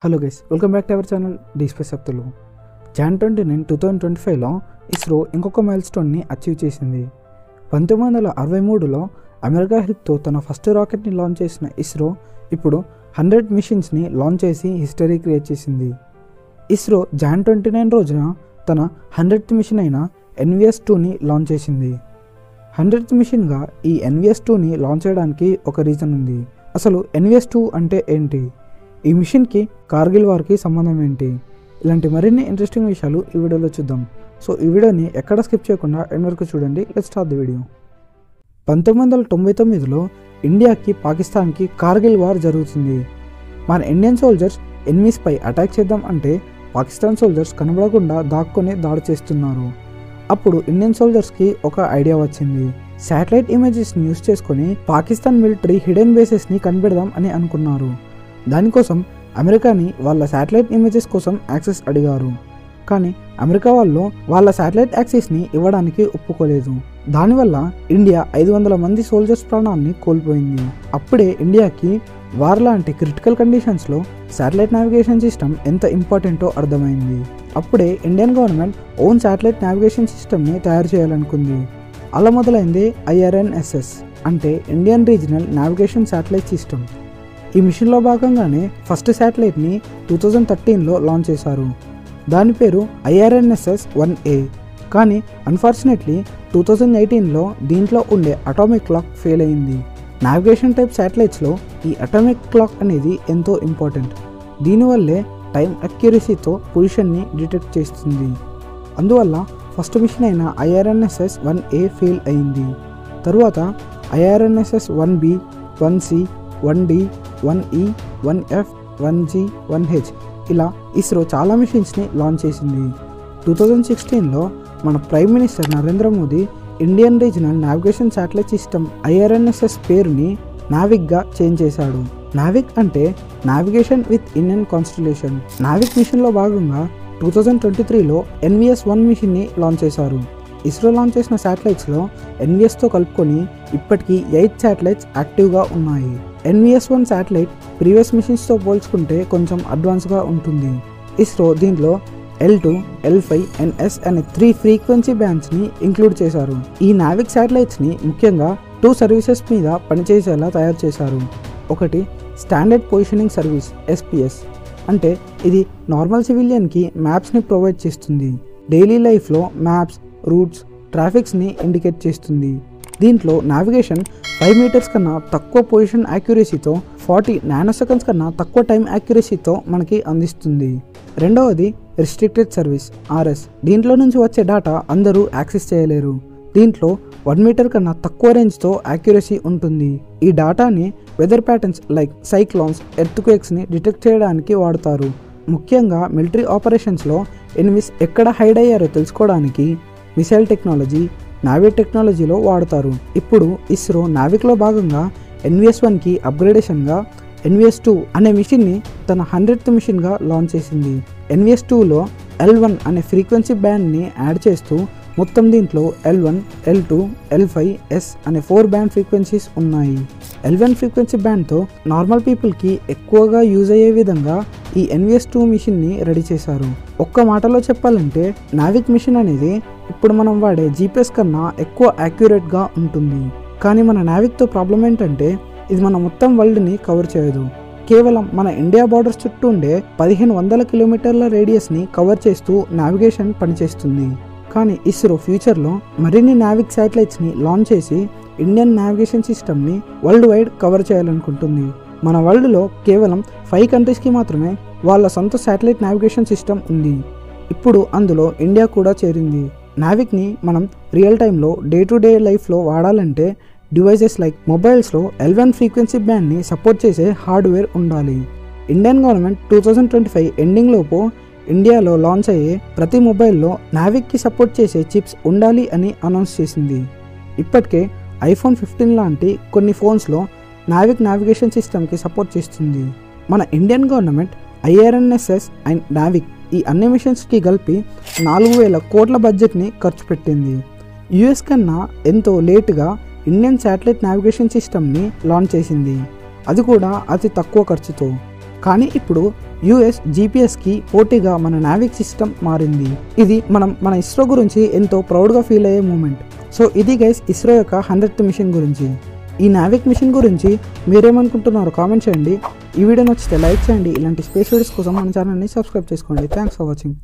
Hello guys, welcome back to our channel the space of Telugu. Jan 29, 2025లో ఇస్రో ఇంకొక మైల్ స్టోన్ని achieve చేసింది. 1963లో అమెరికా హెల్ప్తో తన ఫస్ట్ రాకెట్ని లాంచ్ చేసిన ఇస్రో ఇప్పుడు 100 మిషన్స్ని లాంచ్ చేసి హిస్టరీ క్రియేట్ చేసింది. ఇస్రో జాన్ 29 రోజున తన 100th మిషన్ అయిన NVS-2ని లాంచ్ చేసింది. 100th మిషన్గా ఈ NVS-2ని లాంచ్ చేయడానికి ఒక రీజన్ ఉంది. అసలు NVS-2 అంటే ఏంటి, ఈ మిషన్కి కార్గిల్ వార్కి సంబంధం ఏంటి, ఇలాంటి మరిన్ని ఇంట్రెస్టింగ్ విషయాలు ఈ వీడియోలో చూద్దాం. సో ఈ వీడియోని ఎక్కడ స్కిప్ చేయకుండా ఎండ్ వరకు చూడండి. Let's start the video. 1999లో ఇండియాకి పాకిస్తాన్కి కార్గిల్ వార్ జరుగుతుంది. మన ఇండియన్ సోల్జర్స్ ఎనిమీస్పై అటాక్ చేద్దాం అంటే పాకిస్తాన్ సోల్జర్స్ కనబడకుండా దాక్కొని దాడి చేస్తున్నారు. అప్పుడు ఇండియన్ సోల్జర్స్కి ఒక ఐడియా వచ్చింది. శాటిలైట్ ఇమేజెస్ని యూస్ చేసుకొని పాకిస్తాన్ మిలిటరీ హిడెన్ బేసెస్ని కనిపెడదాం అని అనుకున్నారు. దానికోసం అమెరికాని వాళ్ళ శాటిలైట్ ఇమేజెస్ కోసం యాక్సెస్ అడిగారు. కానీ అమెరికా వాళ్ళు వాళ్ళ శాటిలైట్ యాక్సెస్ని ఇవ్వడానికి ఒప్పుకోలేదు. దానివల్ల ఇండియా 500 మంది సోల్జర్స్ ప్రాణాన్ని కోల్పోయింది. అప్పుడే ఇండియాకి వార్ లాంటి క్రిటికల్ కండిషన్స్లో శాటిలైట్ నావిగేషన్ సిస్టమ్ ఎంత ఇంపార్టెంటో అర్థమైంది. అప్పుడే Indian government own satellite navigation సిస్టమ్ని తయారు చేయాలనుకుంది. అలా మొదలైంది IRNSS, అంటే Indian regional navigation satellite system. ఈ మిషన్లో భాగంగానే ఫస్ట్ శాటిలైట్ని 2013లో లాంచ్ చేశారు. దాని పేరు IRNSS-1A. కానీ అన్ఫార్చునేట్లీ 2018లో దీంట్లో ఉండే అటామిక్ క్లాక్ ఫెయిల్ అయింది. నావిగేషన్ టైప్ శాటిలైట్స్లో ఈ అటామిక్ క్లాక్ అనేది ఎంతో ఇంపార్టెంట్. దీనివల్లే టైం అక్యురసీతో పొజిషన్ని డిటెక్ట్ చేస్తుంది. అందువల్ల ఫస్ట్ మిషన్ అయిన IRNSS-1A ఫెయిల్ అయింది. తరువాత IRNSS-1B, 1C, 1D, 1E, 1F, 1G, 1H ఇలా ఇస్రో చాలా మిషన్స్ని లాంచ్ చేసింది. 2016లో మన prime minister Narendra Modi Indian regional navigation satellite system IRNSS పేరుని నావిక్గా చేంజ్ చేశాడు. నావిక్ అంటే navigation with Indian constellation. Navik మిషన్లో భాగంగా 2023లో NVS-1 మిషన్ని లాంచ్ చేశారు. ఇస్రో లాంచ్ చేసిన శాటిలైట్స్లో NVSతో కలుపుకొని ఇప్పటికీ 8 శాటిలైట్స్ యాక్టివ్గా ఉన్నాయి. NVS-1 శాటిలైట్ ప్రీవియస్ మిషన్స్తో పోల్చుకుంటే కొంచెం అడ్వాన్స్గా ఉంటుంది. ఇస్రో దీంట్లో L2, L5, NS అనే 3 ఫ్రీక్వెన్సీ బ్యాండ్స్ని ఇంక్లూడ్ చేశారు. ఈ నావిక్ శాటిలైట్స్ని ముఖ్యంగా 2 సర్వీసెస్ మీద పనిచేసేలా తయారు చేశారు. ఒకటి స్టాండర్డ్ పొజిషనింగ్ సర్వీస్ SPS, అంటే ఇది నార్మల్ సివిలియన్కి మ్యాప్స్ని ప్రొవైడ్ చేస్తుంది. డైలీ లైఫ్లో మ్యాప్స్, రూట్స్, ట్రాఫిక్స్ని ఇండికేట్ చేస్తుంది. దీంట్లో నావిగేషన్ 5 మీటర్స్ కన్నా తక్కువ పొజిషన్ యాక్యురసీతో 40 నానోసెకండ్స్ కన్నా తక్కువ టైం యాక్యురసీతో మనకి అందిస్తుంది. రెండవది రిస్ట్రిక్టెడ్ సర్వీస్ RS. దీంట్లో నుంచి వచ్చే డేటా అందరూ యాక్సెస్ చేయలేరు. దీంట్లో 1 మీటర్ కన్నా తక్కువ రేంజ్తో యాక్యురసీ ఉంటుంది. ఈ డేటాని వెదర్ ప్యాటర్న్స్ లైక్ సైక్లోన్స్, ఎర్త్క్వేక్స్ని డిటెక్ట్ చేయడానికి వాడతారు. ముఖ్యంగా మిలిటరీ ఆపరేషన్స్లో ఎనిమిస్ ఎక్కడ హైడ్ అయ్యారో తెలుసుకోవడానికి మిసైల్ టెక్నాలజీ, నావిక్ టెక్నాలజీలో వాడతారు. ఇప్పుడు ఇస్రో నావిక్లో భాగంగా NVS-1కి అప్గ్రేడేషన్గా NVS-2 అనే మిషన్ని తన 100th మిషన్గా లాంచ్ చేసింది. NVS-2లో L1 అనే ఫ్రీక్వెన్సీ బ్యాండ్ని యాడ్ చేస్తూ మొత్తం దీంట్లో L1, L2, L5, S అనే 4 బ్యాండ్ ఫ్రీక్వెన్సీస్ ఉన్నాయి. L1 ఫ్రీక్వెన్సీ బ్యాండ్తో నార్మల్ పీపుల్కి ఎక్కువగా యూజ్ అయ్యే విధంగా ఈ NVS-2 మిషన్ని రెడీ చేశారు. ఒక్క మాటలో చెప్పాలంటే నావిక్ మిషన్ అనేది ఇప్పుడు మనం వాడే GPS కన్నా ఎక్కువ యాక్యురేట్గా ఉంటుంది. కానీ మన నావిక్తో ప్రాబ్లం ఏంటంటే ఇది మన మొత్తం వరల్డ్ని కవర్ చేయదు. కేవలం మన ఇండియా బార్డర్స్ చుట్టూ ఉండే 1500 కిలోమీటర్ల రేడియస్ని కవర్ చేస్తూ నావిగేషన్ పనిచేస్తుంది. కానీ ఇస్రో ఫ్యూచర్లో మరిన్ని నావిక్ శాటిలైట్స్ని లాంచ్ చేసి ఇండియన్ నావిగేషన్ సిస్టమ్ని వరల్డ్ వైడ్ కవర్ చేయాలనుకుంటుంది. మన వరల్డ్లో కేవలం 5 కంట్రీస్కి మాత్రమే వాళ్ళ సొంత శాటిలైట్ నావిగేషన్ సిస్టమ్ ఉంది. ఇప్పుడు అందులో ఇండియా కూడా చేరింది. నావిక్ని మనం రియల్ టైంలో డే టు డే లైఫ్లో వాడాలంటే డివైజెస్ లైక్ మొబైల్స్లో L1 ఫ్రీక్వెన్సీ బ్యాండ్ని సపోర్ట్ చేసే హార్డ్వేర్ ఉండాలి. ఇండియన్ గవర్నమెంట్ 2025 ఎండింగ్ లోపు ఇండియాలో లాంచ్ అయ్యే ప్రతి మొబైల్లో నావిక్కి సపోర్ట్ చేసే చిప్స్ ఉండాలి అని అనౌన్స్ చేసింది. ఇప్పటికే iPhone 15 లాంటి కొన్ని ఫోన్స్లో నావిక్ నావిగేషన్ సిస్టమ్కి సపోర్ట్ చేస్తుంది. మన Indian government IRNSS and Navik ఈ అన్ని మిషన్స్కి కలిపి 4000 కోట్ల బడ్జెట్ని ఖర్చు పెట్టింది. US కన్నా ఎంతో లేటుగా ఇండియన్ శాటిలైట్ నావిగేషన్ సిస్టమ్ని లాంచ్ చేసింది, అది కూడా అతి తక్కువ ఖర్చుతో. కానీ ఇప్పుడు యుఎస్ జీపీఎస్కి పోటీగా మన నావిక్ సిస్టమ్ మారింది. ఇది మన ఇస్రో గురించి ఎంతో ప్రౌడ్గా ఫీల్ అయ్యే మూమెంట్. సో ఇది గైస్ ఇస్రో యొక్క 100th మిషన్ గురించి. ఈ నావిక్ మిషన్ గురించి మీరేమనుకుంటున్నారో కామెంట్ చేయండి. ఈ వీడియో నచ్చితే లైక్ చేయండి. ఇలాంటి స్పేస్ వీడియోస్ కోసం మన ఛానల్ని సబ్స్క్రైబ్ చేసుకోండి. Thanks for watching.